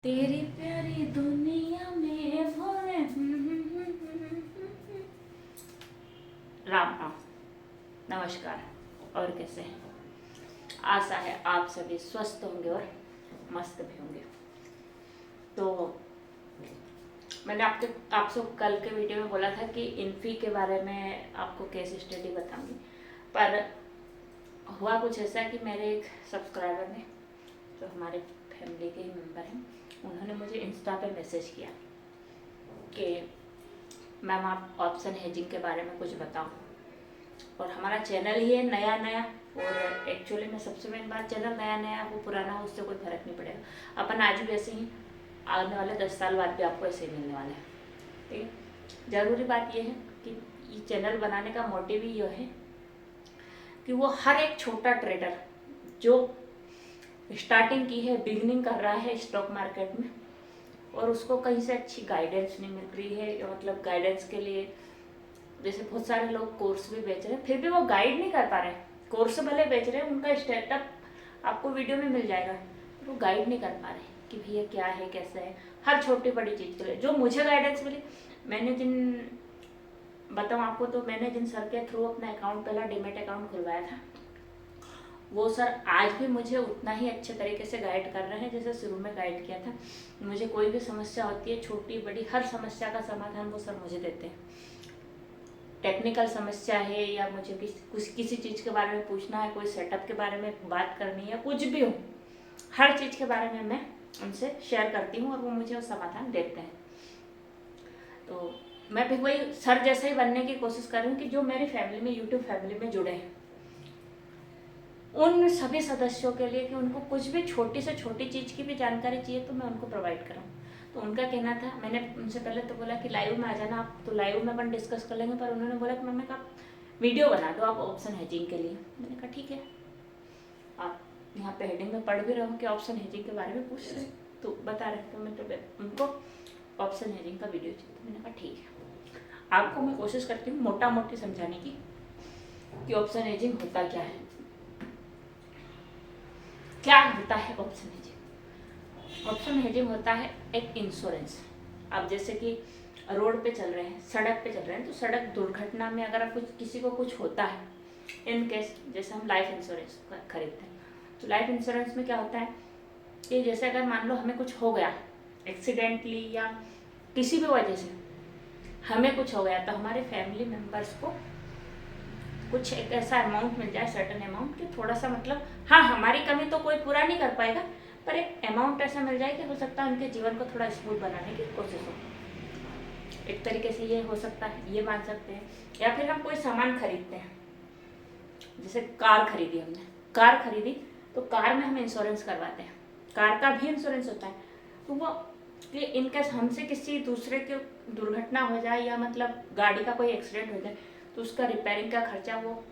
तेरी प्यारी दुनिया में भोले राम राम, नमस्कार। और कैसे हैं? आशा है आप सभी स्वस्थ होंगे और मस्त भी होंगे। तो मैंने आपसे कल के वीडियो में बोला था कि इन्फी के बारे में आपको केस स्टडी बताऊंगी, पर हुआ कुछ ऐसा कि मेरे एक सब्सक्राइबर ने, जो हमारे फैमिली के ही मेंबर हैं, उन्होंने मुझे इंस्टा पे मैसेज किया कि मैम आप ऑप्शन हेजिंग के बारे में कुछ बताओ। और हमारा चैनल ही है नया नया, और एक्चुअली में सबसे मेन बात, चैनल नया नया हो पुराना हो उससे कोई फर्क नहीं पड़ेगा। अपन आज भी ऐसे ही, आने वाले 10 साल बाद भी आपको ऐसे ही मिलने वाले हैं, ठीक है। ज़रूरी बात यह है कि ये चैनल बनाने का मोटिव ही यह है कि वो हर एक छोटा ट्रेडर जो स्टार्टिंग की है, बिगनिंग कर रहा है स्टॉक मार्केट में, और उसको कहीं से अच्छी गाइडेंस नहीं मिल रही है, या मतलब गाइडेंस के लिए जैसे बहुत सारे लोग कोर्स भी बेच रहे हैं, फिर भी वो गाइड नहीं कर पा रहे हैं। कोर्स भले बेच रहे हैं, उनका स्टार्टअप आपको वीडियो में मिल जाएगा, तो वो गाइड नहीं कर पा रहे कि भैया क्या है कैसा है, हर छोटी बड़ी चीज़ के लिए। जो मुझे गाइडेंस मिली, मैंने बताऊँ आपको, तो मैंने जिन सर के थ्रू अपना अकाउंट, पहला डीमैट अकाउंट खुलवाया था, वो सर आज भी मुझे उतना ही अच्छे तरीके से गाइड कर रहे हैं जैसे शुरू में गाइड किया था। मुझे कोई भी समस्या होती है, छोटी बड़ी हर समस्या का समाधान वो सर मुझे देते हैं। टेक्निकल समस्या है, या मुझे किसी चीज़ के बारे में पूछना है, कोई सेटअप के बारे में बात करनी है, कुछ भी हो, हर चीज़ के बारे में मैं उनसे शेयर करती हूँ और वो मुझे वो समाधान देते हैं। तो मैं भी वही सर जैसे ही बनने की कोशिश कर रही हूँ कि जो मेरी फैमिली में, यूट्यूब फैमिली में जुड़े हैं, उन सभी सदस्यों के लिए कि उनको कुछ भी छोटी से छोटी चीज़ की भी जानकारी चाहिए तो मैं उनको प्रोवाइड कराऊँ। तो उनका कहना था, मैंने उनसे पहले तो बोला कि लाइव में आ जाना आप, तो लाइव में अपन डिस्कस कर लेंगे, पर उन्होंने बोला कि मम्मी का वीडियो बना दो आप ऑप्शन हेजिंग के लिए। मैंने कहा ठीक है, आप यहाँ पे हेडिंग में पढ़ भी रहे हो कि ऑप्शन हेजिंग के बारे में पूछ रहे तो बता रहे, तो मैं तो उनको ऑप्शन हेजिंग का वीडियो चाहिए। तो मैंने कहा ठीक है, आपको मैं कोशिश करती हूँ मोटा मोटी समझाने की कि ऑप्शन हेजिंग होता क्या है, क्या होता है ऑप्शन हेजिंग। ऑप्शन हेजिंग होता है एक इंश्योरेंस। आप जैसे कि रोड पे चल रहे हैं, सड़क पे चल रहे हैं, तो सड़क दुर्घटना में अगर कुछ किसी को कुछ होता है, इन केस जैसे हम लाइफ इंश्योरेंस खरीदते हैं, तो लाइफ इंश्योरेंस में क्या होता है कि जैसे अगर मान लो हमें कुछ हो गया एक्सीडेंटली या किसी भी वजह से हमें कुछ हो गया, तो हमारे फैमिली मेम्बर्स को कुछ एक ऐसा अमाउंट मिल जाए, सर्टन अमाउंट, कि थोड़ा सा मतलब, हाँ हमारी कमी तो कोई पूरा नहीं कर पाएगा, पर एक अमाउंट ऐसा मिल जाए कि हो सकता है उनके जीवन को थोड़ा स्मूथ बनाने की कोशिश हो। एक तरीके से ये हो सकता है, ये मान सकते हैं। या फिर हम कोई सामान खरीदते हैं, जैसे कार खरीदी, हमने कार खरीदी तो कार में हम इंश्योरेंस करवाते हैं, कार का भी इंश्योरेंस होता है। तो वो कि इनकेस हमसे किसी दूसरे के दुर्घटना हो जाए, या मतलब गाड़ी का कोई एक्सीडेंट हो जाए, तो उसका रिपेयरिंग का खर्चा वो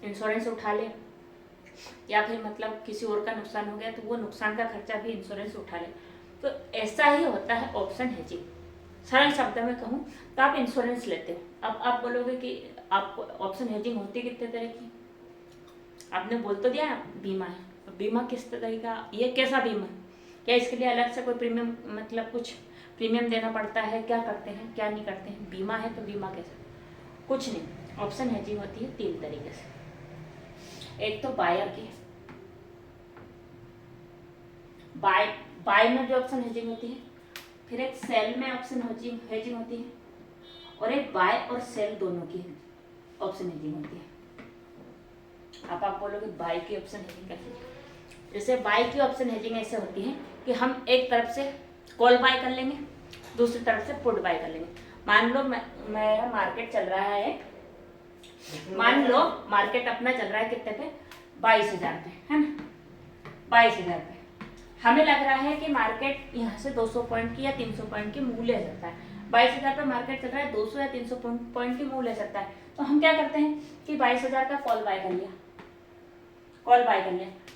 इंश्योरेंस उठा ले, या फिर मतलब किसी और का नुकसान हो गया तो वो नुकसान का खर्चा भी इंश्योरेंस उठा ले। तो ऐसा ही होता है ऑप्शन हेजिंग। सरल शब्द में कहूँ तो आप इंश्योरेंस लेते हो। अब आप बोलोगे कि आपको ऑप्शन हेजिंग होती कितने तरह की, आपने बोल तो दिया बीमा है। बीमा किस तरह का, ये कैसा बीमा है, क्या इसके लिए अलग से कोई प्रीमियम, मतलब कुछ प्रीमियम देना पड़ता है, क्या करते हैं क्या नहीं करते हैं? बीमा है तो बीमा कैसे, कुछ नहीं। ऑप्शन हेजिंग होती है 3 तरीके से। एक तो बायर की, बाय में भी ऑप्शन हेजिंग होती है, फिर एक सेल में ऑप्शन हेजिंग होती है, और एक बाय और सेल दोनों की ऑप्शन हेजिंग होती है। अब आप बोलोगे बाय की ऑप्शन हेजिंग कैसे? जैसे बाय की ऑप्शन हेजिंग ऐसे होती है कि हम एक तरफ से कॉल बाय कर लेंगे, दूसरी तरफ से पुट बाय कर लेंगे। मान लो मेरा मार्केट चल रहा है, मान लो मार्केट अपना चल रहा है कितने पे, 22,000 पे, है ना, 22,000 पे। हमें लग रहा है कि मार्केट यहाँ से 200 पॉइंट की या 300 पॉइंट की मूव ले सकता है। 22,000 पे मार्केट चल रहा है, 200 या 300 पॉइंट की मूव ले सकता है। तो हम क्या करते हैं कि 22,000 का कॉल बाय कर लिया,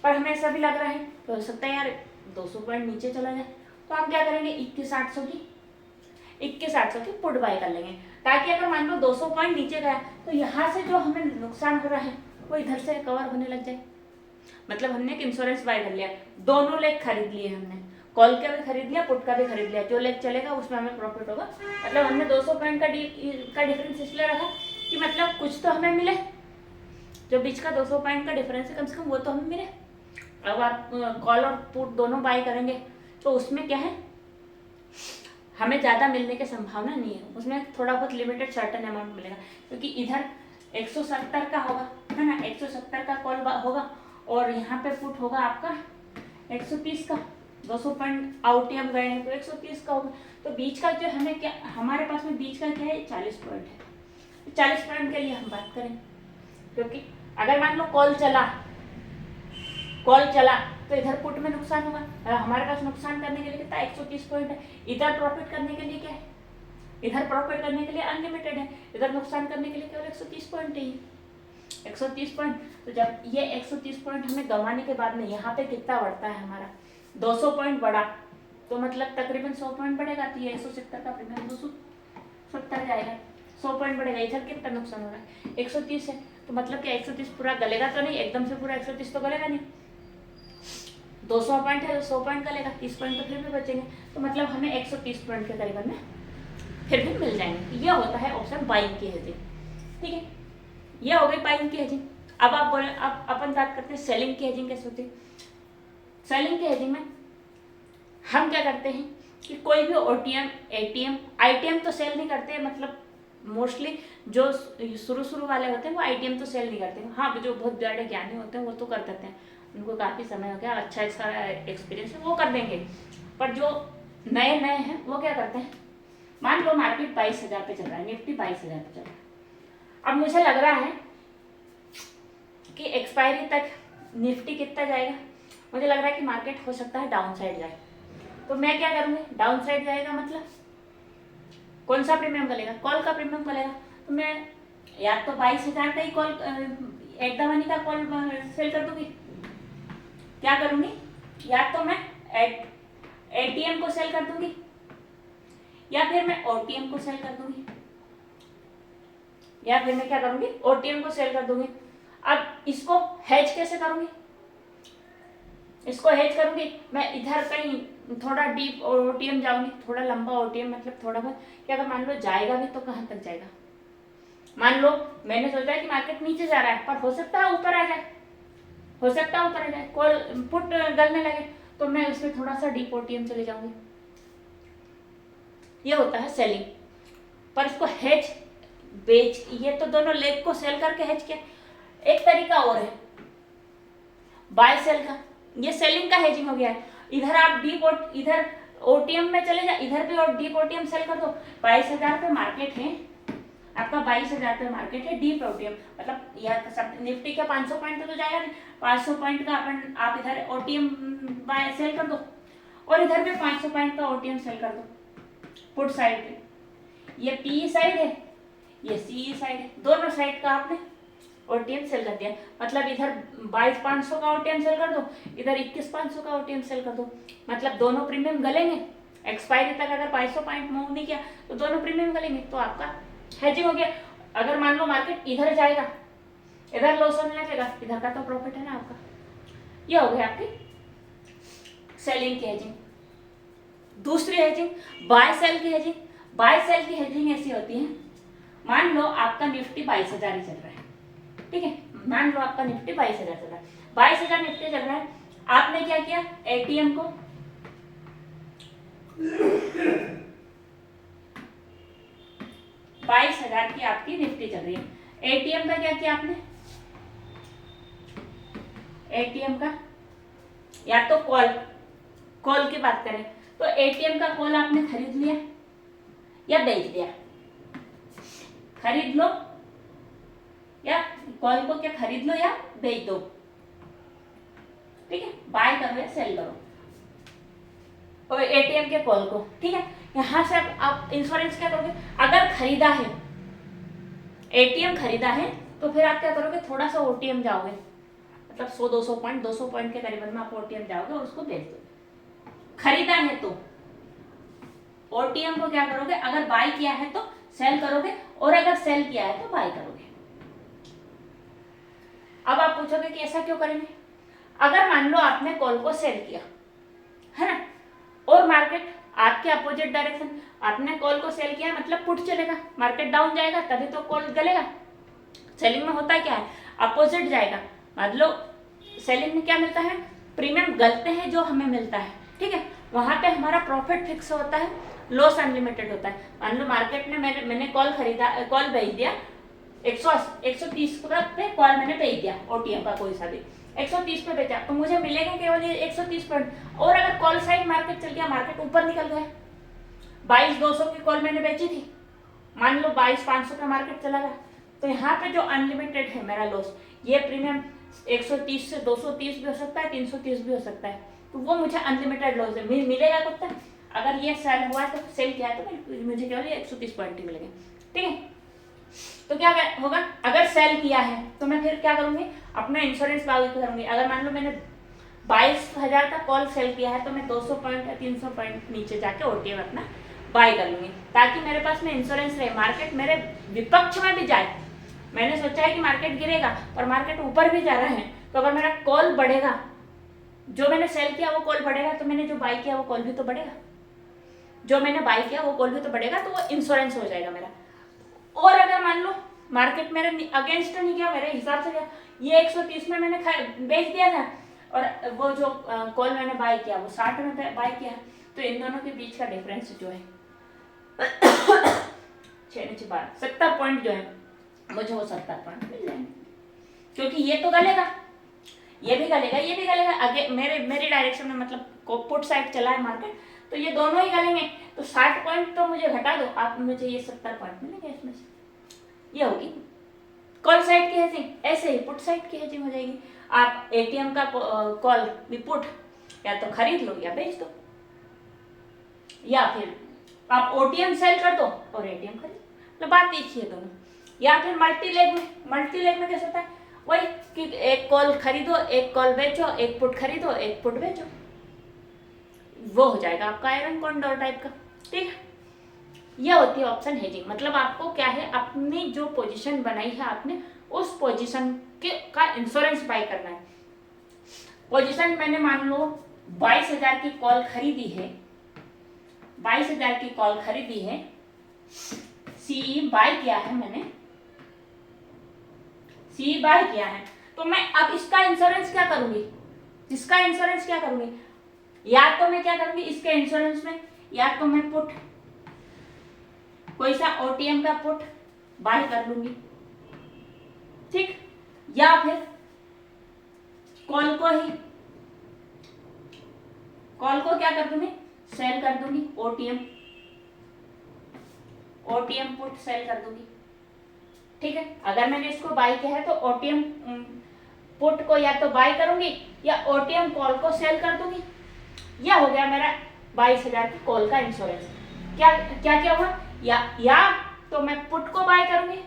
पर हमें ऐसा भी लग रहा है तो हो सकता है यार 200 पॉइंट नीचे चला जाए, तो हम क्या करेंगे 21,800 की पुट बाय कर लेंगे, ताकि अगर मान लो 200 पॉइंट नीचे गया तो यहाँ से जो हमें नुकसान हो रहा है वो इधर से कवर होने लग जाए। मतलब हमने एक इंश्योरेंस बाय कर लिया, दोनों लेग खरीद लिए हमने, कॉल का भी खरीद लिया, पुट का भी खरीद लिया, जो लेग चलेगा उसमें हमें प्रॉफिट होगा। मतलब हमने 200 पॉइंट का डिफरेंस इसलिए रखा कि मतलब कुछ तो हमें मिले, जो बीच का 200 पॉइंट का डिफरेंस है कम से कम वो तो हमें मिले। अब आप कॉल और पुट दोनों बाय करेंगे तो उसमें क्या है, हमें ज़्यादा मिलने की संभावना नहीं है, उसमें थोड़ा बहुत लिमिटेड सर्टन अमाउंट मिलेगा, क्योंकि इधर 170 का होगा, है ना, 170 का कॉल होगा और यहाँ पे पुट होगा आपका 130 का। 200 पॉइंट आउटियम गए हैं तो 130 का होगा, तो बीच का जो हमें क्या, हमारे पास में बीच का क्या है, 40 पॉइंट है। 40 पॉइंट के लिए हम बात करें, क्योंकि अगर मान लो कॉल चला तो इधर पुट में नुकसान होगा, हमारे पास नुकसान करने के लिए कितना 130 पॉइंट है, इधर प्रॉफिट करने के लिए क्या है, इधर प्रॉफिट करने के लिए अनलिमिटेड है, इधर नुकसान करने के लिए केवल 130 पॉइंट ही, 130 पॉइंट। तो जब ये 130 पॉइंट हमें गंवाने के बाद में यहाँ पे कितना बढ़ता है हमारा, 200 पॉइंट बढ़ा, तो मतलब तकरीबन 100 पॉइंट बढ़ेगा, तो ये 170 का प्रीमियम 270 जाएगा, 100 पॉइंट बढ़ेगा। इधर कितना नुकसान हो रहा है, 130 है, तो मतलब कि 130 पूरा गलेगा तो नहीं, एकदम से पूरा 130 तो गलेगा नहीं, 200 पॉइंट है तो 100 पॉइंट गलेगा, 30 पॉइंट तो फिर भी बचेंगे, तो मतलब हमें 130 पॉइंट के करीबन में फिर भी मिल जाएंगे। यह होता है ऑप्शन बाइंग की हेजिंग, ठीक है, यह हो गई बाइंग की हेजिंग। अब आप बोले, अब अपन बात करते हैं सेलिंग की हेजिंग कैसे होती है। सेलिंग की हेजिंग में हम क्या करते हैं कि कोई भी ओटीएम, एटीएम, आईटीएम तो सेल नहीं करते, मतलब मोस्टली जो शुरू वाले होते हैं वो आईटीएम तो सेल नहीं करते हैं, हाँ जो बहुत बड़े ज्ञानी होते हैं वो तो कर देते हैं, उनको काफ़ी समय हो गया, अच्छा एक्सपीरियंस है, वो कर देंगे। पर जो नए हैं वो क्या करते हैं, मान लो मार्केट 22,000 पे चल रहा है, निफ्टी 22,000 पे चल रहा है, अब मुझे लग रहा है कि एक्सपायरी तक निफ्टी कितना जाएगा, मुझे लग रहा है कि मार्केट हो सकता है डाउन साइड जाए, तो मैं क्या करूँगी, डाउन साइड जाएगा मतलब कौन सा प्रीमियम गलेगा, कॉल का प्रीमियम गलेगा, तो मैं या तो 22,000 का ही कॉल एक दवानी का कॉल सेल कर दूंगी, क्या करूंगी, या तो मैं एटीएम को सेल कर दूंगी या फिर मैं ओटीएम को सेल कर दूंगी, या फिर मैं क्या करूंगी, ओटीएम को सेल कर दूंगी। अब इसको हेज कैसे करूंगी, इसको हेज करूंगी मैं इधर कहीं थोड़ा डीप ओटीएम जाऊंगी, थोड़ा लंबा ओटीएम, मतलब थोड़ा बहुत कि अगर मान लो जाएगा भी तो कहाँ तक जाएगा, मान लो मैंने सोचा है कि मार्केट नीचे जा रहा है पर हो सकता है ऊपर आ जाए, हो सकता है ऊपर आ जाए, कॉल पुट गलने लगे तो मैं उसमें थोड़ा सा डीप ओटीएम चले जाऊंगी, ये होता है सेलिंग। पर इसको हेज बेच, ये तो दोनों लेग को सेल करके हेज किया, एक तरीका और है बाय सेल का, ये सेलिंग का हेजिंग हो गया है। इधर आप डीप इधर ओटीएम में चले जाए, इधर भी और डीप ओटीएम सेल कर दो, 22,000 पे मार्केट है आपका, 22,000 पे मार्केट है, डीप ओटीएम मतलब यह सब निफ्टी का 500 पॉइंट तो जाएगा नहीं, 500 पॉइंट का अपन आप इधर ओटीएम बाय सेल कर दो और इधर भी 500 पॉइंट का ओटीएम सेल कर दो पुट साइड पे, ये पीई साइड है, ये सीई साइड है, दोनों साइड का आपने ओटीएम सेल कर दिया, मतलब इधर 22,500 का ओटीएम सेल कर दो, इधर 21,500 का ओटीएम सेल कर दो, मतलब दोनों प्रीमियम गलेंगे, एक्सपायरी तक अगर 500 पॉइंट मूव नहीं किया तो दोनों प्रीमियम गलेंगे, तो आपका हेजिंग हो गया। अगर मान लो मार्केट इधर जाएगा, इधर लॉस होने लगेगा, इधर का तो प्रॉफिट है ना आपका, ये हो गया आपकी सेलिंग की हेजिंग। दूसरी हेजिंग बाय सेल की हेजिंग, बाय सेल की हेजिंग ऐसी होती है, मान लो आपका निफ्टी 22,000 ही चल रहा है, ठीक है, मान लो आपका निफ्टी 22,000 चल रहा है, 22,000 निफ्टी चल रहा है, आपने क्या किया, एटीएम को 22,000 की आपकी निफ्टी चल रही है, एटीएम का क्या किया आपने, एटीएम का या तो कॉल की बात करें तो एटीएम का कॉल आपने खरीद लिया या बेच दिया, खरीद लो या कॉल को क्या खरीद लो या बेच दो, ठीक है, बाय करो या सेल करो और एटीएम के कॉल को, ठीक है। यहां से आप इंश्योरेंस क्या करोगे, अगर खरीदा है एटीएम खरीदा है तो फिर आप क्या करोगे, थोड़ा सा ओटीएम जाओगे, मतलब 200 पॉइंट के करीबन में आप ओटीएम जाओगे और उसको बेच दोगे, खरीदा है तो ओटीएम को क्या करोगे, अगर बाय किया है तो सेल करोगे और अगर सेल किया है तो बाय करोगे। अब आप पूछोगे कि ऐसा क्यों करेंगे, अगर मान लो आपने कॉल को सेल किया है ना, और मार्केट आपके अपोजिट डायरेक्शन, आपने कॉल को सेल किया मतलब पुट चलेगा, मार्केट डाउन जाएगा तभी तो कॉल गलेगा। सेलिंग में होता क्या है, अपोजिट जाएगा, मतलब सेलिंग में क्या मिलता है, प्रीमियम गलते हैं जो हमें मिलता है, ठीक है। वहां पे हमारा प्रॉफिट फिक्स होता है, लॉस अनलिमिटेड होता है। मान लो मार्केट में मैंने कॉल खरीदा, कॉल भेज दिया 130 पे कॉल मैंने भेज दिया, ओटीएम का कोई सा भी 130 पे बेचा, तो मुझे मिलेगा केवल ये 130 पॉइंट। और अगर कॉल साइड मार्केट चल गया, मार्केट ऊपर निकल गया, 22,200 की कॉल मैंने बेची थी, मान लो 22,500 का मार्केट चला गया, तो यहाँ पे जो अनलिमिटेड है मेरा लॉस, ये प्रीमियम 130 से 230 भी हो सकता है, 330 भी हो सकता है, तो वो मुझे अनलिमिटेड लॉस है, मिलेगा कितना। अगर ये सेल हुआ है तो सेल किया है तो मुझे केवल 130 पॉइंट ही मिलेंगे, ठीक है। तो क्या होगा, अगर सेल किया है तो मैं फिर क्या करूंगी, अपना इंश्योरेंस बागी करूंगी। अगर मान लो मैंने 22,000 का कॉल सेल किया है तो मैं 200 पॉइंट या 300 पॉइंट नीचे जाके ओटीएम अपना बाय कर लूंगी, ताकि मेरे पास में इंश्योरेंस रहे, मार्केट मेरे विपक्ष में भी जाए। मैंने सोचा है कि मार्केट गिरेगा और मार्केट ऊपर भी जा रहा है, तो अगर मेरा कॉल बढ़ेगा, जो मैंने सेल किया वो कॉल बढ़ेगा, तो मैंने जो बाय किया वो कॉल भी तो बढ़ेगा, जो मैंने बाय किया वो कॉल भी तो बढ़ेगा, तो वो इंश्योरेंस हो जाएगा मेरा। और अगर मान लो मार्केट मेरे अगेंस्ट नहीं गया, मेरे हिसाब से गया, ये 130 में मैंने बेच दिया था और वो जो कॉल मैंने बाय किया वो 60 में बाय किया, तो इन दोनों के बीच का डिफरेंस जो है 70 पॉइंट जो है, मुझे वो 70 पॉइंट मिल जाएंगे, क्योंकि ये तो गलेगा, ये भी गलेगा, ये भी गलेगा, आगे मेरी डायरेक्शन में, मतलब पुट साइड चला है मार्केट, तो ये दोनों ही गलेंगे, तो 60 पॉइंट तो मुझे घटा दो आप, मुझे ये 70 पॉइंट मिलेंगे इसमें से। ये होगी कॉल साइड की हेजिंग, ऐसे ही पुट साइड की हेजिंग हो जाएगी। आप एटीएम का कॉल भी पुट या तो खरीद लो या बेच दो, या फिर आप ओटीएम सेल कर दो और एटीएम खरीद, तो बात एक ही है दोनों। या फिर मल्टीलेग में कैसे होता है, वही कि एक कॉल खरीदो, एक कॉल बेचो, एक पुट खरीदो, एक पुट बेचो, वो हो जाएगा आपका आयरन कॉन्डोर टाइप का, ठीक है। यह होती है ऑप्शन हेजिंग, मतलब आपको क्या है, अपनी जो पोजीशन बनाई है आपने, उस पोजीशन के का इंश्योरेंस बाय करना है। पोजीशन मैंने मान लो 22,000 की कॉल खरीदी है, 22,000 की कॉल खरीदी है, सीई बाय किया है मैंने, सीई बाय किया है, तो मैं अब इसका इंश्योरेंस क्या करूंगी, इसका इंश्योरेंस क्या करूंगी, या तो मैं क्या करूंगी इसके इंश्योरेंस में, या तो मैं पुट कोई सा ओटीएम का पुट बाय कर लूंगी, ठीक, या फिर कॉल को क्या कर दूंगी, सेल कर दूंगी, ओटीएम पुट सेल कर दूंगी, ठीक है। अगर मैंने इसको बाय किया है तो ओटीएम पुट को या तो बाय करूंगी या ओटीएम कॉल को सेल कर दूंगी। यह हो गया मेरा 22,000 की कॉल का इंश्योरेंस। क्या हुआ, या तो मैं पुट को बाय करूंगी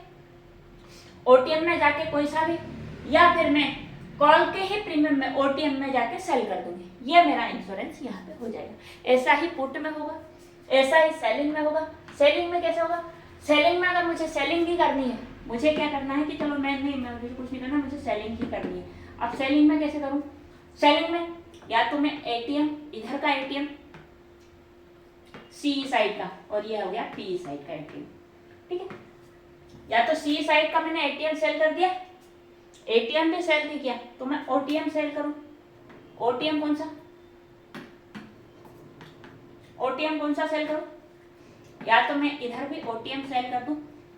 ओटीएम में जाके कोई सा भी, या फिर मैं कॉल के ही प्रीमियम में ओटीएम में जाके सेल कर दूंगी। ये मेरा इंश्योरेंस यहाँ पे हो जाएगा। ऐसा ही पुट में होगा, ऐसा ही सेलिंग में होगा। सेलिंग में कैसे होगा, सेलिंग में अगर मुझे सेलिंग ही करनी है, मुझे क्या करना है कि चलो मुझे कुछ नहीं करना, मुझे सेलिंग ही करनी है। अब सेलिंग में कैसे करूँ, सेलिंग में या तो मैं एटीएम, इधर का एटीएम सी साइड का, और ये हो गया पी साइड का एटीएम, ठीक है। या तो सी साइड का मैंने एटीएम सेल कर दिया, एटीएम भी सेल नहीं किया, तो मैं ओटीएम सेल करूं। ओटीएम कौन सा सेल करूं, या तो मैं इधर भी ओटीएम सेल कर दूं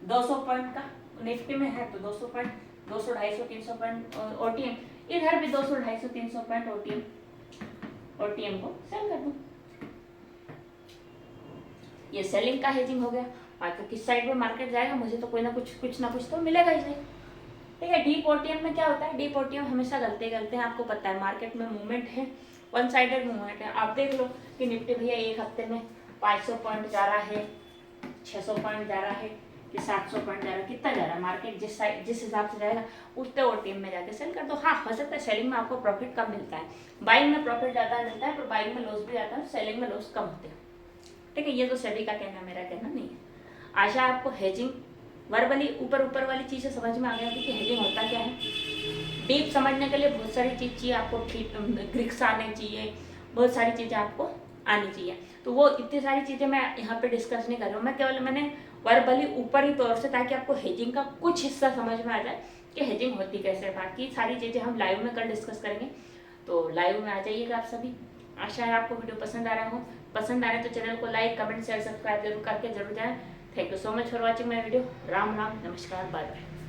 200 पॉइंट का, निफ्टी में है तो 200 पॉइंट, 200, 250, 300 पॉइंट ओटीएम, इधर भी 200, 250, 300 पॉइंट ओटीएम को सेल कर दूं। ये सेलिंग का हेजिंग हो गया। तो किस साइड पे मार्केट जाएगा, मुझे तो कुछ ना कुछ तो मिलेगा ही, ठीक है। डीप ओटीएम में क्या होता है, डीप ओटीएम हमेशा गलते हैं, आपको पता है मार्केट में मूवमेंट है, वन साइडेड मूवमेंट है। आप देख लो कि निफ्टी भैया एक हफ्ते में 500 पॉइंट जा रहा है, 600 पॉइंट जा रहा है कि 700 पॉइंट जा रहा है, कितना जा रहा है, मार्केट जिस हिसाब से जाएगा उतने ओटीएम में जाके सेल कर दो। हाँ, हो सकता है सेलिंग में आपको प्रॉफिट कम मिलता है, बाइंग में प्रॉफिट ज़्यादा मिलता है, पर बाइंग में लॉस भी आता है, सेलिंग में लॉस कम होते हैं, ठीक है। ये तो सभी का कहना, मेरा कहना नहीं है। आशा आपको हेजिंग वर्बली ऊपर वाली चीज़ें समझ में आ गया कि हेजिंग होता क्या है। डीप समझने के लिए बहुत सारी चीज़ चाहिए आपको, ग्रिक्स आने चाहिए, बहुत सारी चीज़ें आपको आनी चाहिए। तो वो इतनी सारी चीज़ें मैं यहाँ पे डिस्कस नहीं कर रही हूँ, मैं केवल मैंने वर्बली ऊपरी तौर से, ताकि आपको हेजिंग का कुछ हिस्सा समझ में आ जाए कि हेजिंग होती कैसे है। बाकी सारी चीज़ें हम लाइव में कल डिस्कस करेंगे, तो लाइव में आ जाइएगा आप सभी। आशा है आपको वीडियो पसंद आ रहा हो, पसंद आ रहा है तो चैनल को लाइक, कमेंट, शेयर, सब्सक्राइब जरूर करके जरूर जाएं। Thank you so much for watching my video. Ram Ram, नमस्कार, बाय बाय।